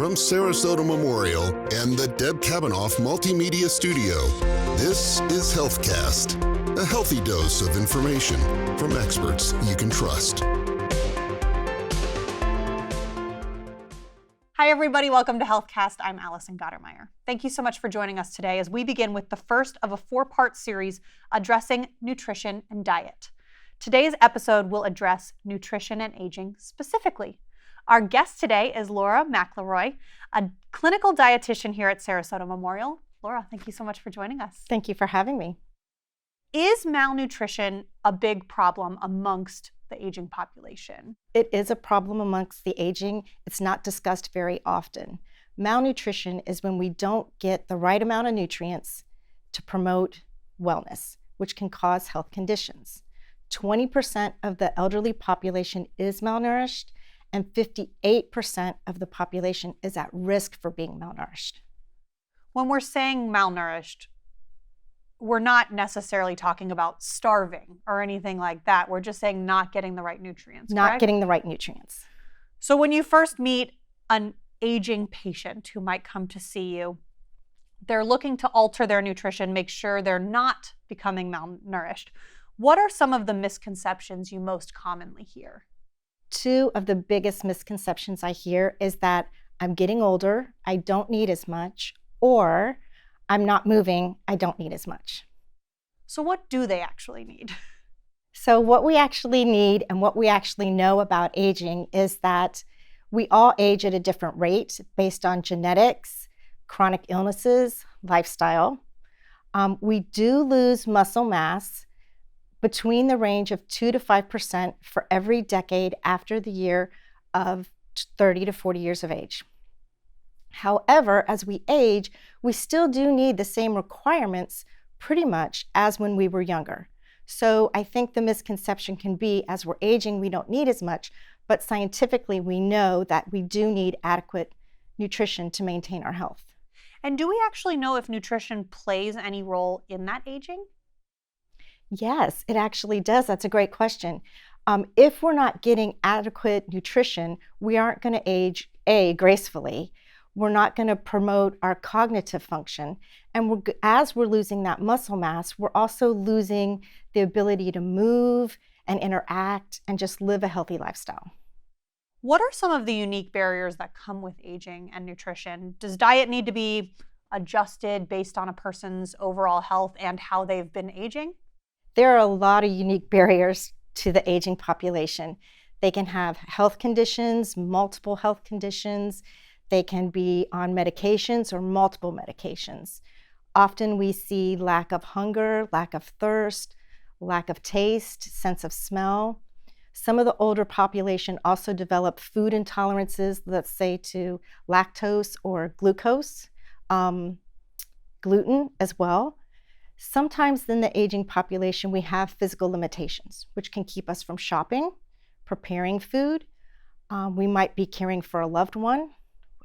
From Sarasota Memorial and the Deb Kavanaugh Multimedia Studio, this is HealthCast, a healthy dose of information from experts you can trust. Hi, everybody. Welcome to HealthCast. I'm Allison Gottermeyer. Thank you so much for joining us today as we begin with the first of a four-part series addressing nutrition and diet. Today's episode will address nutrition and aging specifically. Our guest today is Laura McElroy, a clinical dietitian here at Sarasota Memorial. Laura, thank you so much for joining us. Thank you for having me. Is malnutrition a big problem amongst the aging population? It is a problem amongst the aging. It's not discussed very often. Malnutrition is when we don't get the right amount of nutrients to promote wellness, which can cause health conditions. 20% of the elderly population is malnourished, and 58% of the population is at risk for being malnourished. When we're saying malnourished, we're not necessarily talking about starving or anything like that. We're just saying not getting the right nutrients, Not correct? getting the right nutrients. So when you first meet an aging patient who might come to see you, they're looking to alter their nutrition, make sure they're not becoming malnourished. What are some of the misconceptions you most commonly hear? Two of the biggest misconceptions I hear is that I'm getting older, I don't need as much, or I'm not moving, I don't need as much. So what do they actually need? So what we actually need and what we actually know about aging is that we all age at a different rate based on genetics, chronic illnesses, lifestyle. We do lose muscle mass between the range of 2 to 5% for every decade after the year of 30 to 40 years of age. However, as we age, we still do need the same requirements pretty much as when we were younger. So I think the misconception can be as we're aging, we don't need as much, but scientifically we know that we do need adequate nutrition to maintain our health. And do we actually know if nutrition plays any role in that aging? Yes, it actually does. That's a great question. If we're not getting adequate nutrition, we aren't going to age, gracefully. We're not going to promote our cognitive function. And as we're losing that muscle mass, we're also losing the ability to move and interact and just live a healthy lifestyle. What are some of the unique barriers that come with aging and nutrition? Does diet need to be adjusted based on a person's overall health and how they've been aging? There are a lot of unique barriers to the aging population. They can have health conditions, multiple health conditions. They can be on medications or multiple medications. Often we see lack of hunger, lack of thirst, lack of taste, sense of smell. Some of the older population also develop food intolerances, let's say to lactose or glucose, gluten as well. Sometimes in the aging population, we have physical limitations, which can keep us from shopping, preparing food. We might be caring for a loved one,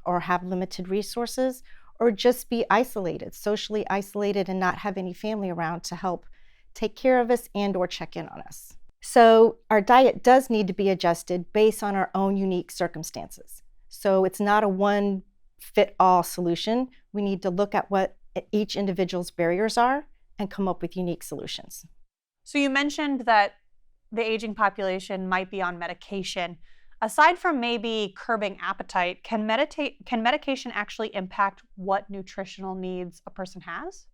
or have limited resources, or just be isolated, socially isolated and not have any family around to help take care of us and or check in on us. So our diet does need to be adjusted based on our own unique circumstances. So it's not a one-fit-all solution. We need to look at what each individual's barriers are and come up with unique solutions. So you mentioned that the aging population might be on medication. Aside from maybe curbing appetite, can medication actually impact what nutritional needs a person has?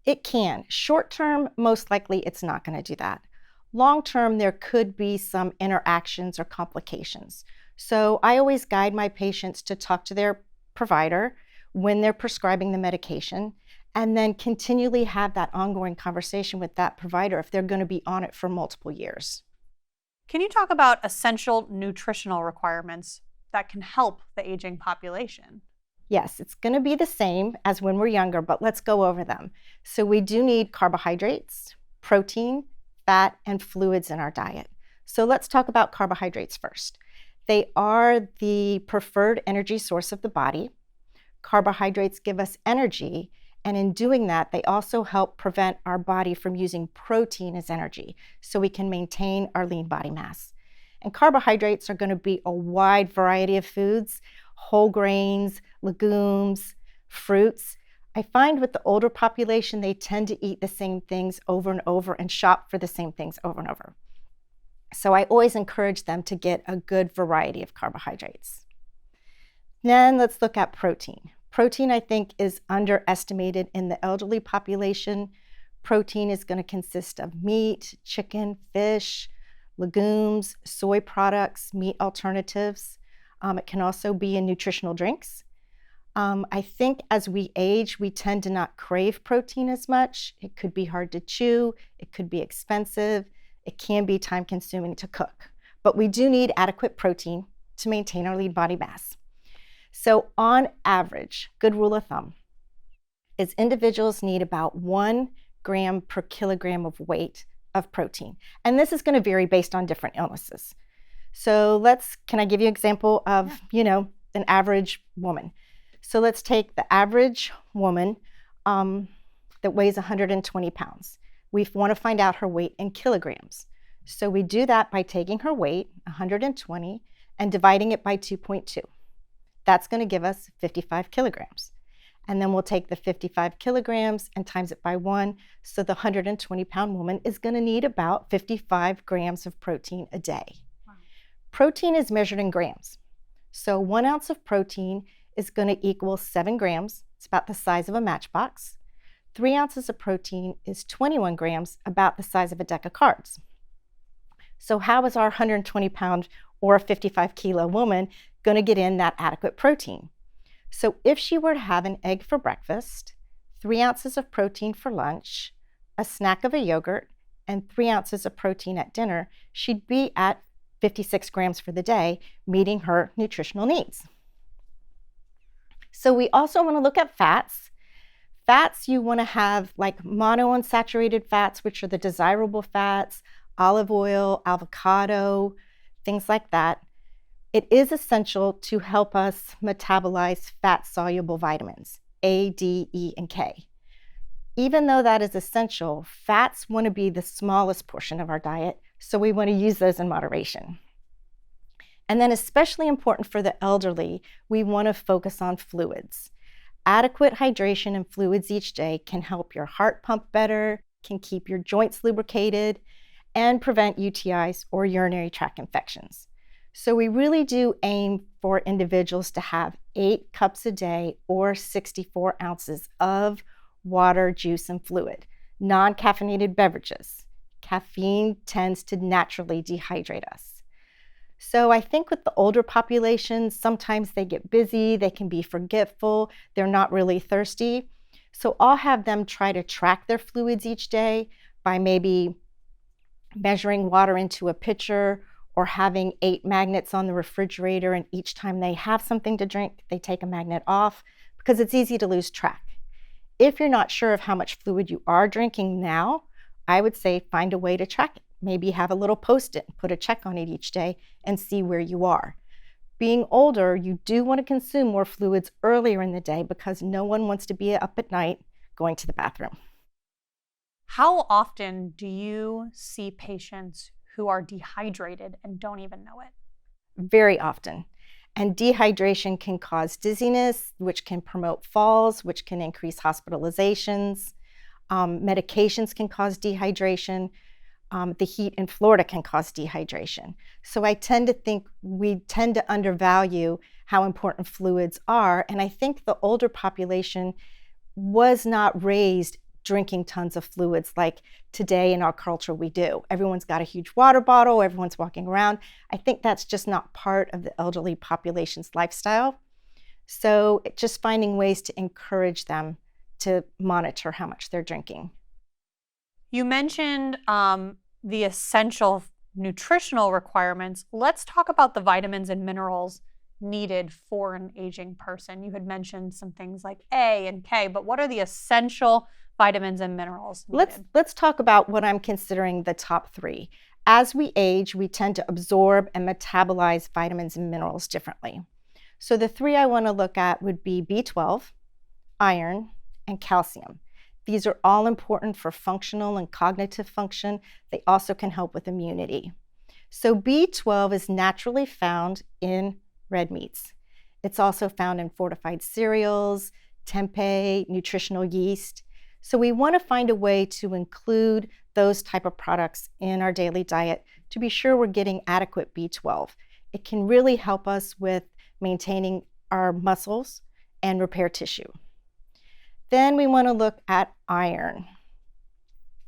It can. Short term, most likely it's not going to do that. Long term, there could be some interactions or complications. So I always guide my patients to talk to their provider when they're prescribing the medication, and then continually have that ongoing conversation with that provider if they're going to be on it for multiple years. Can you talk about essential nutritional requirements that can help the aging population? Yes, it's going to be the same as when we're younger, but let's go over them. So we do need carbohydrates, protein, fat, and fluids in our diet. So let's talk about carbohydrates first. They are the preferred energy source of the body. Carbohydrates give us energy, and in doing that, they also help prevent our body from using protein as energy, so we can maintain our lean body mass. And carbohydrates are going to be a wide variety of foods. whole grains, legumes, fruits. I find with the older population, they tend to eat the same things over and over and shop for the same things over and over. So I always encourage them to get a good variety of carbohydrates. Then let's look at protein. Protein, I think, is underestimated in the elderly population. Protein is going to consist of meat, chicken, fish, legumes, soy products, meat alternatives. It can also be in nutritional drinks. I think as we age, we tend to not crave protein as much. It could be hard to chew. It could be expensive. It can be time-consuming to cook. But we do need adequate protein to maintain our lean body mass. So on average, good rule of thumb is individuals need about 1 gram per kilogram of weight of protein. And this is going to vary based on different illnesses. So can I give you an example of, an average woman? So let's take the average woman that weighs 120 pounds. We want to find out her weight in kilograms. So we do that by taking her weight, 120, and dividing it by 2.2. That's going to give us 55 kilograms. And then we'll take the 55 kilograms and times it by 1. So the 120-pound woman is going to need about 55 grams of protein a day. Wow. Protein is measured in grams. So 1 ounce of protein is going to equal 7 grams. It's about the size of a matchbox. 3 ounces of protein is 21 grams, about the size of a deck of cards. So how is our 120-pound or 55-kilo woman going to get in that adequate protein? So if she were to have an egg for breakfast, 3 ounces of protein for lunch, a snack of a yogurt, and 3 ounces of protein at dinner, she'd be at 56 grams for the day, meeting her nutritional needs. So we also want to look at fats. Fats, you want to have like monounsaturated fats, which are the desirable fats, olive oil, avocado, things like that. It is essential to help us metabolize fat-soluble vitamins, A, D, E, and K. Even though that is essential, fats want to be the smallest portion of our diet, so we want to use those in moderation. And then especially important for the elderly, we want to focus on fluids. Adequate hydration and fluids each day can help your heart pump better, can keep your joints lubricated, and prevent UTIs or urinary tract infections. So we really do aim for individuals to have 8 cups a day or 64 ounces of water, juice, and fluid, non-caffeinated beverages. Caffeine tends to naturally dehydrate us. So I think with the older population, sometimes they get busy, they can be forgetful, they're not really thirsty. So I'll have them try to track their fluids each day by maybe measuring water into a pitcher or having 8 magnets on the refrigerator, and each time they have something to drink, they take a magnet off because it's easy to lose track. If you're not sure of how much fluid you are drinking now, I would say find a way to track it. Maybe have a little post-it, put a check on it each day and see where you are. Being older, you do want to consume more fluids earlier in the day because no one wants to be up at night going to the bathroom. How often do you see patients who are dehydrated and don't even know it? Very often. And dehydration can cause dizziness, which can promote falls, which can increase hospitalizations. Medications can cause dehydration. The heat in Florida can cause dehydration. So I tend to think we tend to undervalue how important fluids are. And I think the older population was not raised drinking tons of fluids like today in our culture we do. Everyone's got a huge water bottle, everyone's walking around. I think that's just not part of the elderly population's lifestyle. So just finding ways to encourage them to monitor how much they're drinking. You mentioned the essential nutritional requirements. Let's talk about the vitamins and minerals needed for an aging person. You had mentioned some things like A and K, but what are the essential vitamins and minerals needed? Let's talk about what I'm considering the top 3. As we age, we tend to absorb and metabolize vitamins and minerals differently. So the 3 I want to look at would be B12, iron, and calcium. These are all important for functional and cognitive function. They also can help with immunity. So B12 is naturally found in red meats. It's also found in fortified cereals, tempeh, nutritional yeast. So we want to find a way to include those type of products in our daily diet to be sure we're getting adequate B12. It can really help us with maintaining our muscles and repair tissue. Then we want to look at iron.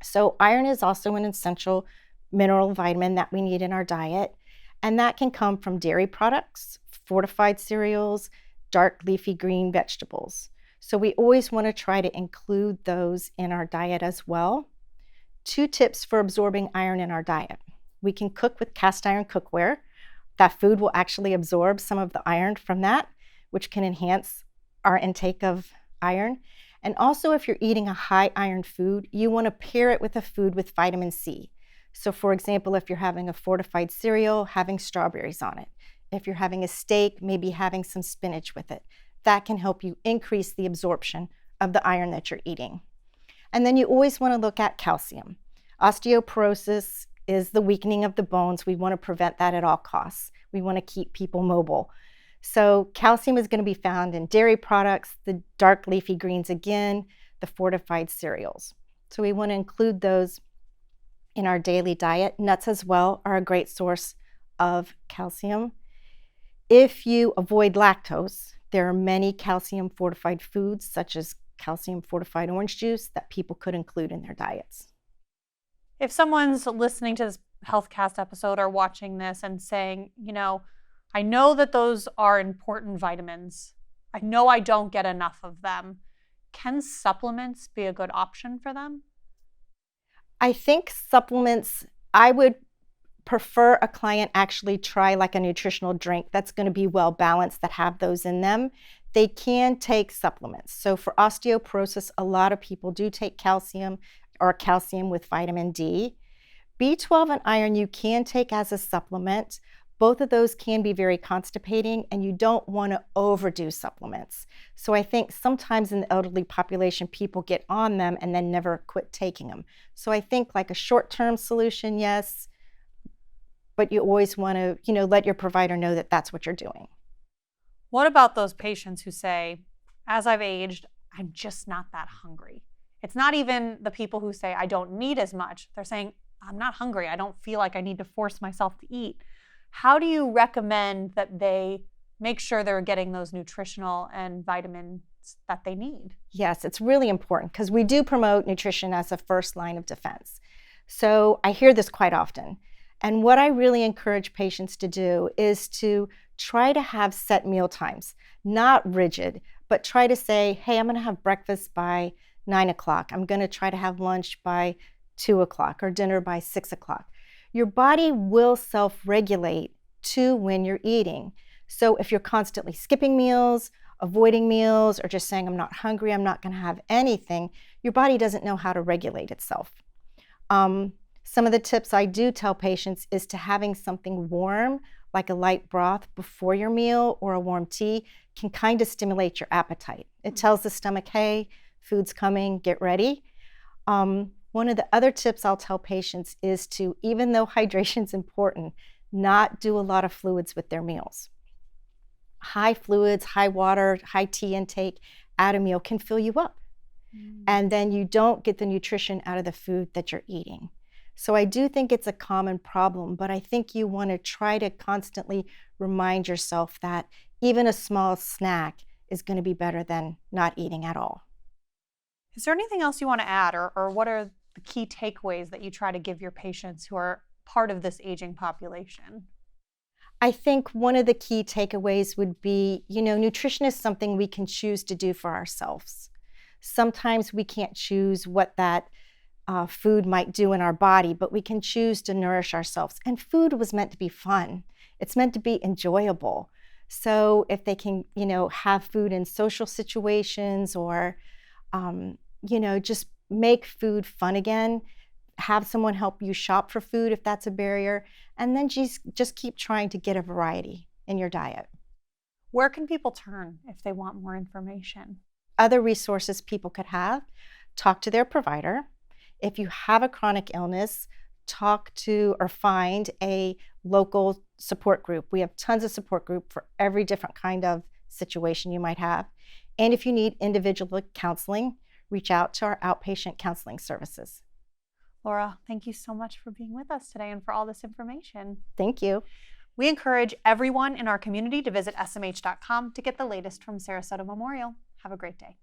So iron is also an essential mineral vitamin that we need in our diet, and that can come from dairy products, fortified cereals, dark leafy green vegetables. So we always want to try to include those in our diet as well. 2 tips for absorbing iron in our diet. We can cook with cast iron cookware. That food will actually absorb some of the iron from that, which can enhance our intake of iron. And also, if you're eating a high iron food, you want to pair it with a food with vitamin C. So for example, if you're having a fortified cereal, having strawberries on it. If you're having a steak, maybe having some spinach with it. That can help you increase the absorption of the iron that you're eating. And then you always want to look at calcium. Osteoporosis is the weakening of the bones. We want to prevent that at all costs. We want to keep people mobile. So calcium is going to be found in dairy products, the dark leafy greens again, the fortified cereals. So we want to include those in our daily diet. Nuts as well are a great source of calcium. If you avoid lactose, there are many calcium fortified foods such as calcium fortified orange juice that people could include in their diets. If someone's listening to this HealthCast episode or watching this and saying, I know that those are important vitamins. I know I don't get enough of them. Can supplements be a good option for them? I think supplements, I would prefer a client actually try like a nutritional drink that's going to be well balanced, that have those in them. They can take supplements. So for osteoporosis, a lot of people do take calcium or calcium with vitamin D. B12 and iron you can take as a supplement. Both of those can be very constipating, and you don't want to overdo supplements. So I think sometimes in the elderly population, people get on them and then never quit taking them. So I think like a short-term solution, yes, but you always want to, let your provider know that that's what you're doing. What about those patients who say, as I've aged, I'm just not that hungry? It's not even the people who say, I don't need as much. They're saying, I'm not hungry. I don't feel like I need to force myself to eat. How do you recommend that they make sure they're getting those nutritional and vitamins that they need? Yes, it's really important because we do promote nutrition as a first line of defense. So I hear this quite often. And what I really encourage patients to do is to try to have set meal times, not rigid, but try to say, hey, I'm going to have breakfast by 9 o'clock. I'm going to try to have lunch by 2 o'clock or dinner by 6 o'clock. Your body will self-regulate to when you're eating. So if you're constantly skipping meals, avoiding meals, or just saying, I'm not hungry, I'm not going to have anything, your body doesn't know how to regulate itself. Some of the tips I do tell patients is to having something warm, like a light broth before your meal or a warm tea, can kind of stimulate your appetite. It tells the stomach, hey, food's coming, get ready. One of the other tips I'll tell patients is to, even though hydration is important, not do a lot of fluids with their meals. High fluids, high water, high tea intake at a meal can fill you up. And then you don't get the nutrition out of the food that you're eating. So I do think it's a common problem, but I think you want to try to constantly remind yourself that even a small snack is going to be better than not eating at all. Is there anything else you want to add, or what are the key takeaways that you try to give your patients who are part of this aging population? I think one of the key takeaways would be, nutrition is something we can choose to do for ourselves. Sometimes we can't choose what that food might do in our body, but we can choose to nourish ourselves. And food was meant to be fun. It's meant to be enjoyable. So if they can, have food in social situations or, just make food fun again, have someone help you shop for food if that's a barrier, and then just keep trying to get a variety in your diet. Where can people turn if they want more information? Other resources people could have, talk to their provider. If you have a chronic illness, talk to or find a local support group. We have tons of support group for every different kind of situation you might have. And if you need individual counseling, reach out to our outpatient counseling services. Laura, thank you so much for being with us today and for all this information. Thank you. We encourage everyone in our community to visit smh.com to get the latest from Sarasota Memorial. Have a great day.